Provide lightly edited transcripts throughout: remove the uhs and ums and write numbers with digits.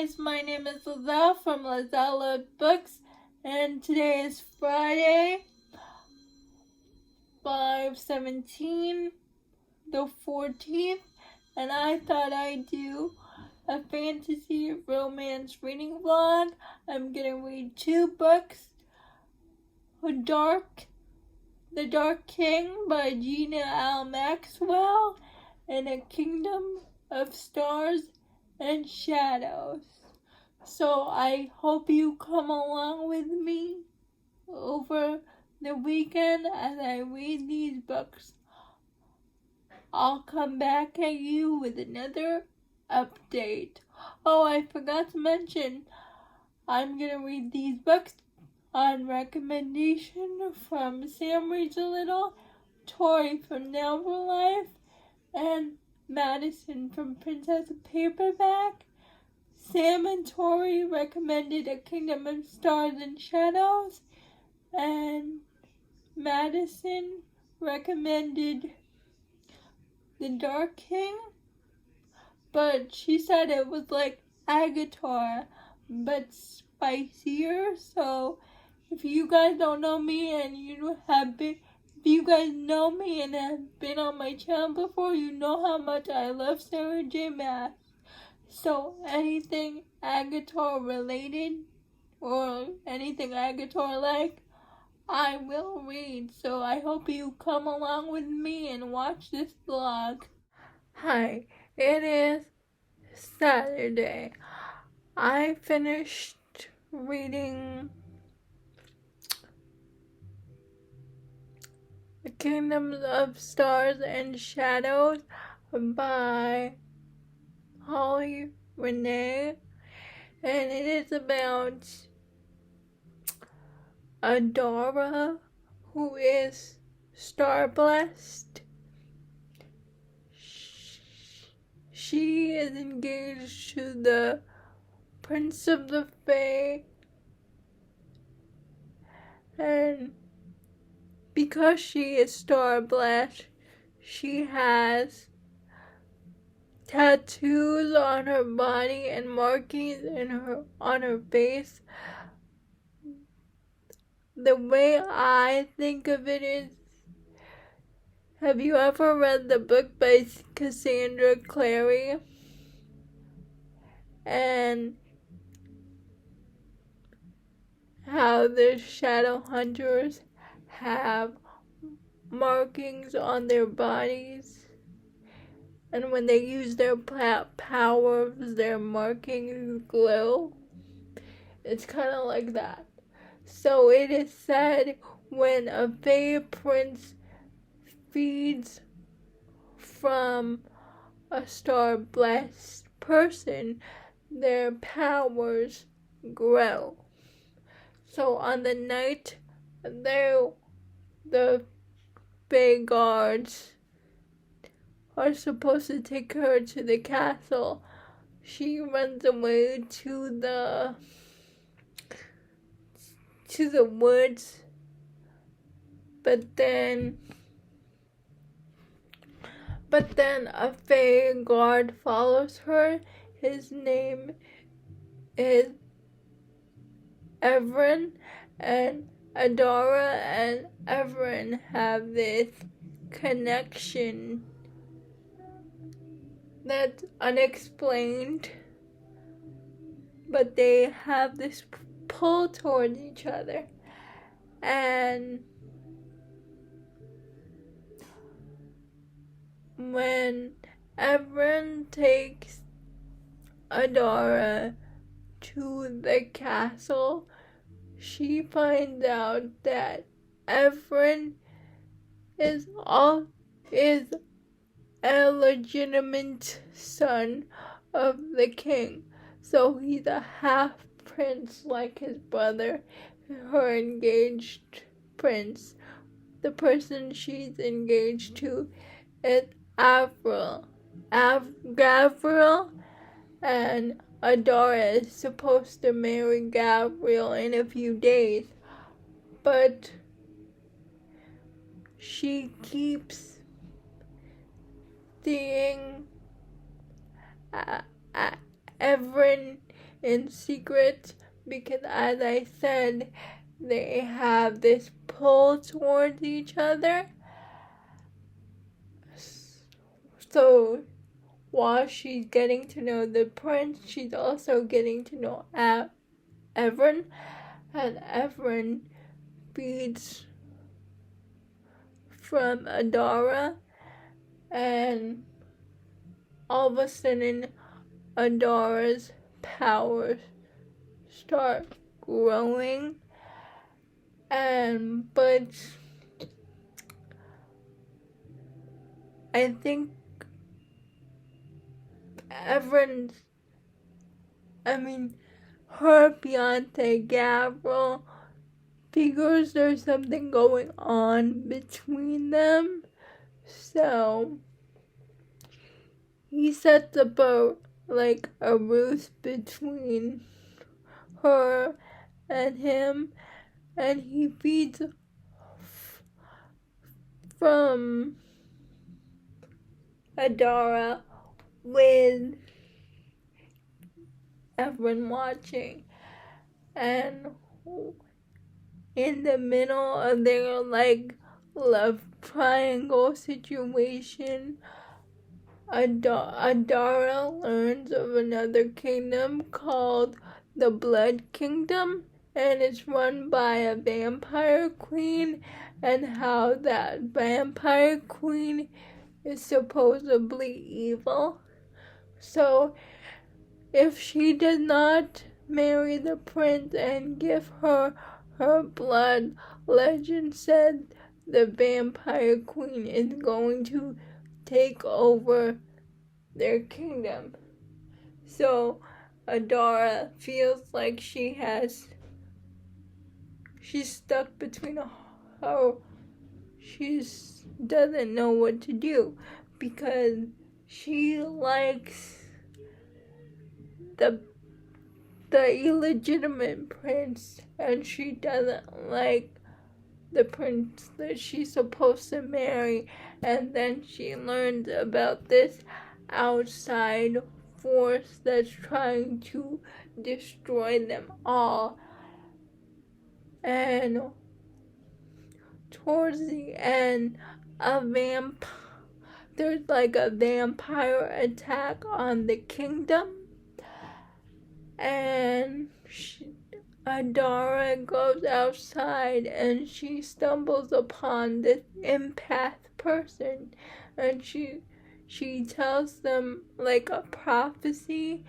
guys, my name is Lizelle from Lizelle Books, and today is Friday, 5/17, the 14th, and I thought I'd do a fantasy romance reading vlog. I'm gonna read two books, The Dark King by Gina L Maxwell, and A Kingdom of Stars and Shadows. So I hope you come along with me over the weekend as I read these books. I'll come back at you with another update. Oh, I forgot to mention, I'm gonna read these books on recommendation from Sam Reads a Little, Tori from Never Life, and Madison from Princess Paperback. Sam and Tori recommended A Kingdom of Stars and Shadows, and Madison recommended The Dark King, but she said it was like Agatar, but spicier. So if you guys don't know me and if you guys know me and have been on my channel before, you know how much I love Sarah J. Maas. So anything Agatar related or anything Agatar like, I will read. So I hope you come along with me and watch this vlog. Hi, it is Saturday. I finished reading The Kingdom of Stars and Shadows by Holly Renee, and it is about Adara, who is star-blessed. She is engaged to the Prince of the Fae, and because she is star-blessed, she has tattoos on her body and markings on her face. The way I think of it is, have you ever read the book by Cassandra Clary? And how the shadow hunters have markings on their bodies, and when they use their powers, their markings glow. It's kind of like that. So it is said when a Fae prince feeds from a star-blessed person, their powers grow. So on the night the Fae guards are supposed to take her to the castle, she runs away to the woods, but then a Fae guard follows her. His name is Everin, and Adara and Everin have this connection that's unexplained, but they have this pull towards each other. And when Everin takes Adara to the castle, she finds out that Everin is a legitimate son of the king. So he's a half prince like his brother, her engaged prince. The person she's engaged to is Gavril, and Adara is supposed to marry Gavril in a few days, but she keeps seeing Everin in secret because, as I said, they have this pull towards each other. So while she's getting to know the prince, she's also getting to know Everin, and Everin feeds from Adara, and all of a sudden Adara's powers start growing, but I think her fiance Gabriel figures there's something going on between them, so he sets up a ruse between her and him, and he feeds from Adara with everyone watching, and in the middle of their love triangle situation, Adara learns of another kingdom called the Blood Kingdom, and it's run by a vampire queen, and how that vampire queen is supposedly evil. So if she does not marry the prince and give her blood, legend said the vampire queen is going to take over their kingdom. So Adara feels like she's stuck between she doesn't know what to do, because she likes the illegitimate prince, and she doesn't like the prince that she's supposed to marry. And then she learns about this outside force that's trying to destroy them all. And towards the end, there's a vampire attack on the kingdom, and Adara goes outside and she stumbles upon this empath person, and she tells them a prophecy.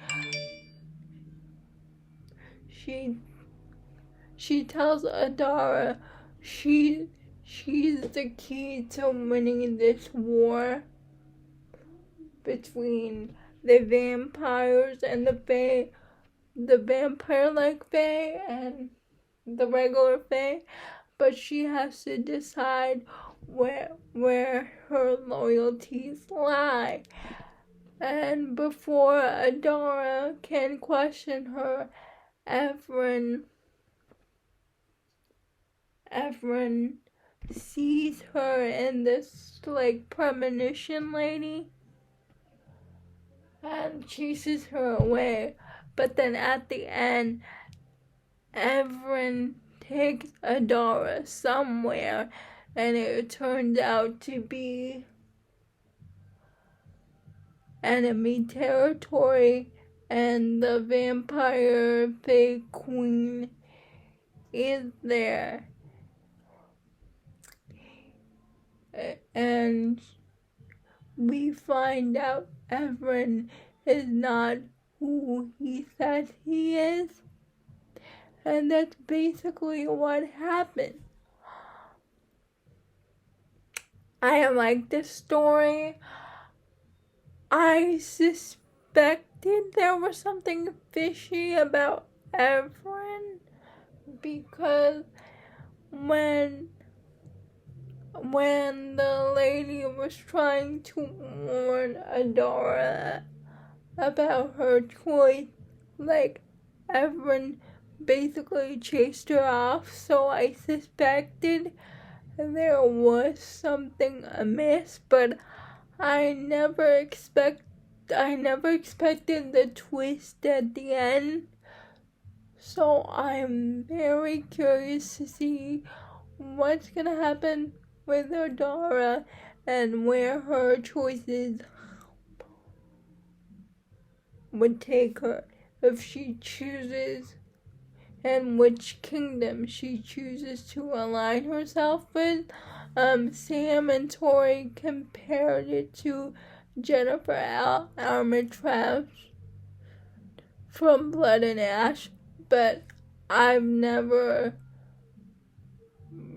She tells Adara she's the key to winning this war between the vampires and the fae, the vampire-like fae and the regular fae, but she has to decide where her loyalties lie. And before Adara can question her, Everin sees her in this premonition lady and chases her away. But then at the end, Everin takes Adara somewhere, and it turns out to be enemy territory, and the vampire fae queen is there. And we find out Everin is not who he says he is. And that's basically what happened. I like this story. I suspected there was something fishy about Everin, because when the lady was trying to warn Adara about her choice, Everin basically chased her off, so I suspected there was something amiss, but I never expected the twist at the end, So I'm very curious to see what's gonna happen with Adara and where her choices would take her if she chooses, and which kingdom she chooses to align herself with. Sam and Tori compared it to Jennifer Armitage from Blood and Ash, but I've never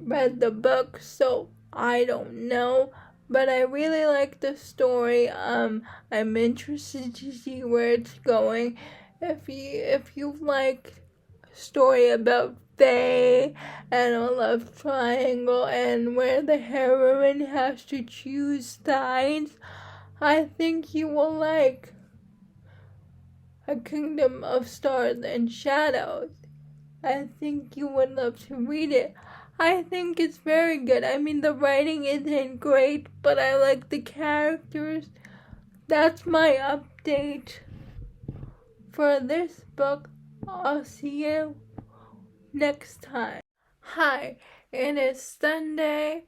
read the book, so I don't know. But I really like the story. I'm interested to see where it's going. If you like a story about Faye and a love triangle and where the heroine has to choose sides, I think you will like A Kingdom of Stars and Shadows. I think you would love to read it. I think it's very good. I mean, the writing isn't great, but I like the characters. That's my update for this book. I'll see you next time. Hi, it is Sunday.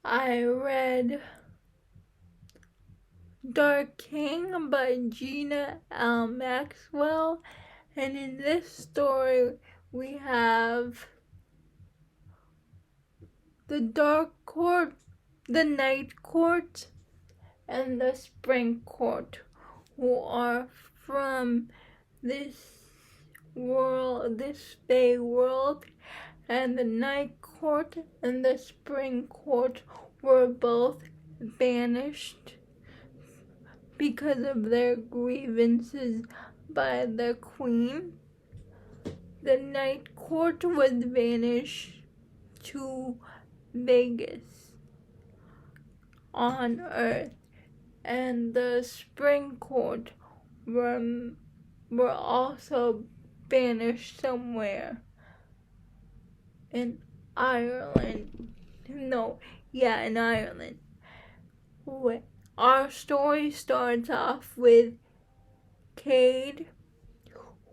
I read Dark King by Gina L Maxwell, and in this story we have the Dark Court, the Night Court, and the Spring Court, who are from this world, this Fey world, and the Night Court and the Spring Court were both banished because of their grievances by the Queen. The Night Court was banished to Vegas on Earth, and the Spring Court were also banished somewhere in Ireland. In Ireland. Our story starts off with Cade,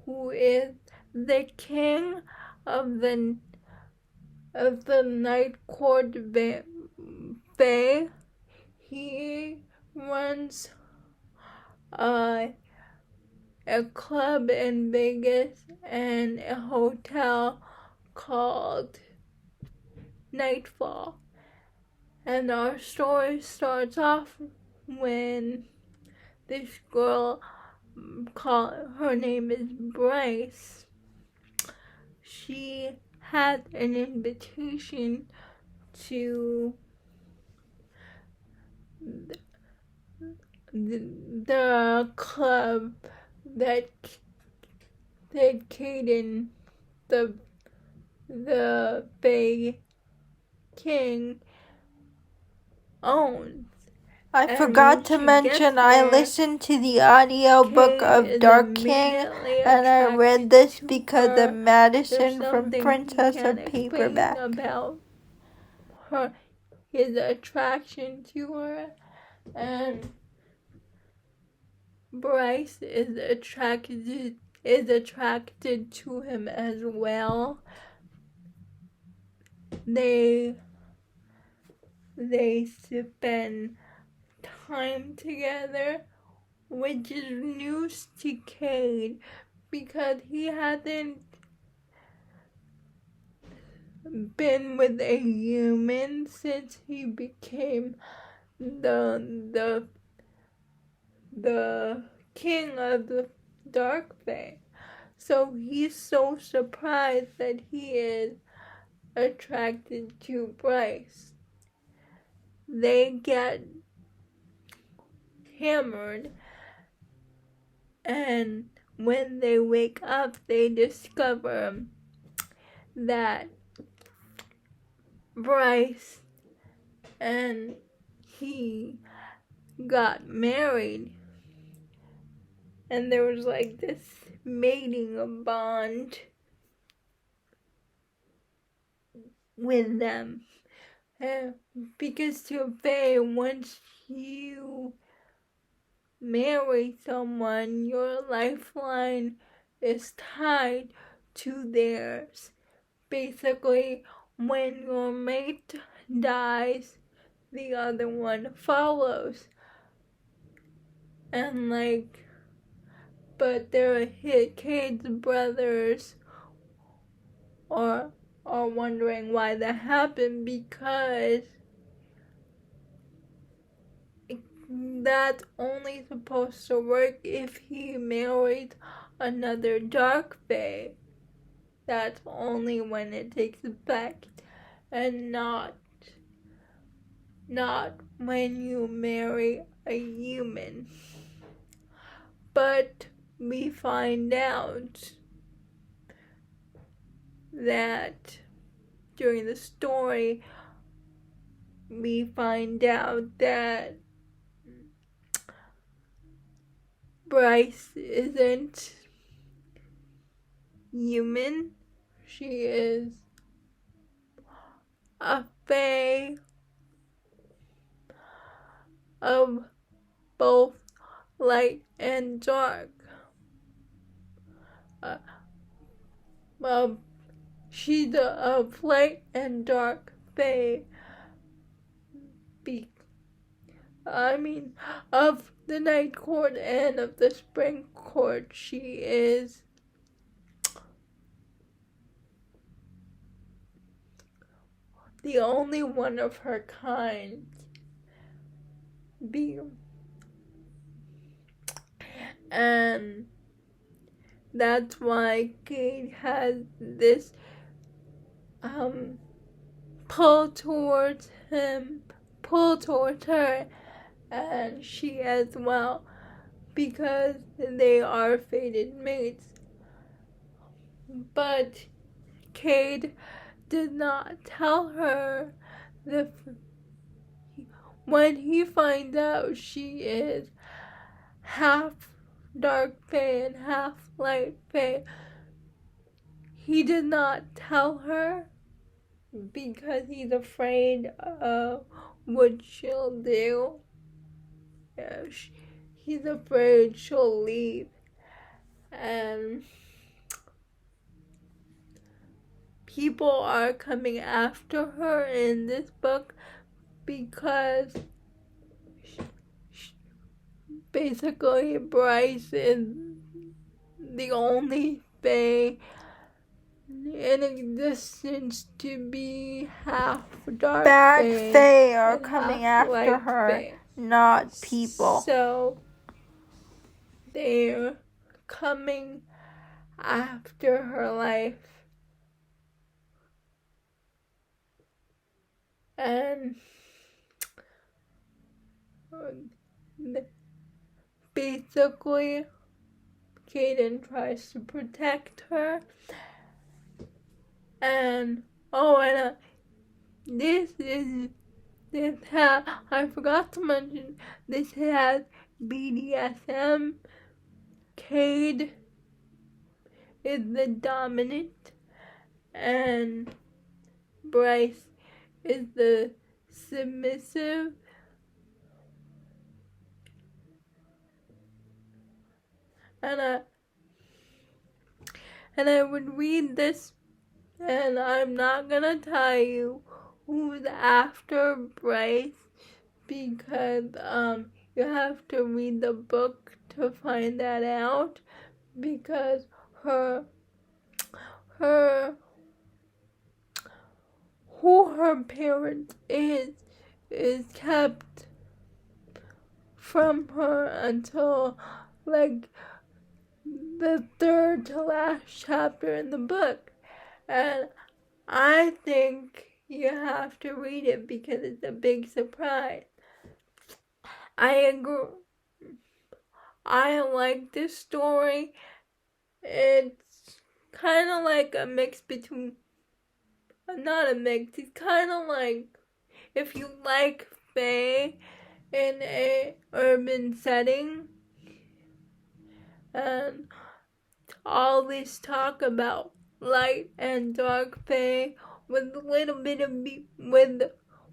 who is the king of the Night Court Fae. He runs a club in Vegas and a hotel called Nightfall. And our story starts off when this girl, her name is Bryce, she had an invitation to the club that Caden, the Bay King, owns. I forgot to mention I listened to the audiobook of Dark King, and I read this because of Madison from Princess of Paperback. About his attraction to her, and Bryce is attracted to him as well. They spend time together, which is news to Cade because he hasn't been with a human since he became the king of the Dark Fae. So he's so surprised that he is attracted to Bryce. They get hammered, and when they wake up, they discover that Bryce and he got married, and there was like this mating bond with them. Because to Faye, once you marry someone, your lifeline is tied to theirs. Basically, when your mate dies, the other one follows. And but their kids' brothers are wondering why that happened, because that's only supposed to work if he married another dark fae. That's only when it takes effect, and not when you marry a human. But we find out that during the story, we find out that Bryce isn't human. She is a fae of both light and dark. She's of light and dark fae. Of the night court and of the spring court, she is the only one of her kind. And that's why Kate has this pull towards her, and she as well, because they are fated mates. But Kate did not tell her when he finds out she is half dark fae and half light fae. He did not tell her because he's afraid of what she'll do. He's afraid she'll leave. And people are coming after her in this book because basically Bryce is the only fae in existence to be half dark. Bad fae are coming after her, fae. Not people. So they're coming after her life. And basically, Kaden tries to protect her. And I forgot to mention, this has BDSM. Cade is the dominant, and Bryce is the submissive. And I would read this, and I'm not gonna tell you who's after Bryce, because you have to read the book to find that out, because who her parent is kept from her until the third to last chapter in the book. And I think you have to read it because it's a big surprise. I agree. I like this story. It's kind of like a mix between, not a mix, it's kind of like if you like fae in a urban setting, and all this talk about light and dark fae with a little bit of a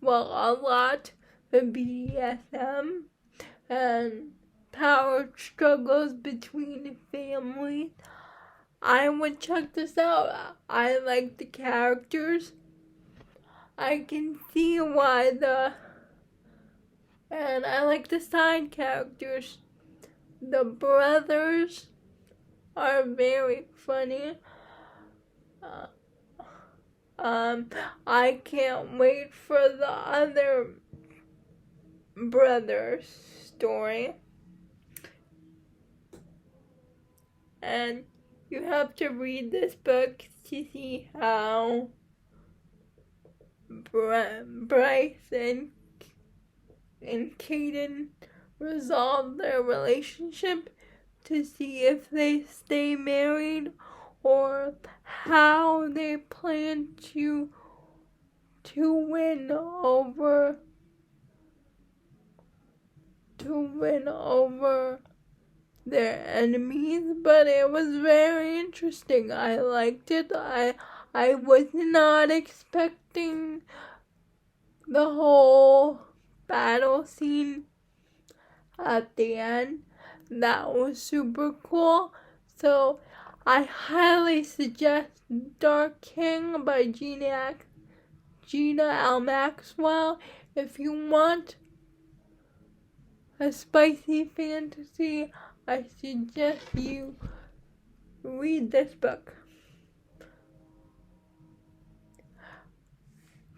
lot of BDSM and power struggles between families. I would check this out. I like the characters. I can see why and I like the side characters. The brothers are very funny. I can't wait for the other brother's story. And you have to read this book to see how Bryce and Caden resolve their relationship, to see if they stay married or how they plan to win over their enemies. But it was very interesting. I liked it. I was not expecting the whole battle scene at the end. That was super cool. So I highly suggest Dark King by Gina L Maxwell. If you want a spicy fantasy, I suggest you read this book.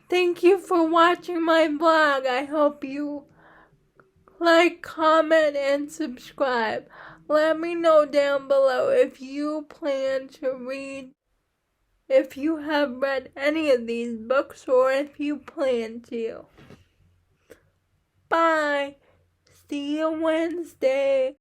Thank you for watching my vlog. I hope you like, comment, and subscribe. Let me know down below if you plan to read, if you have read any of these books, or if you plan to. Bye. See you Wednesday.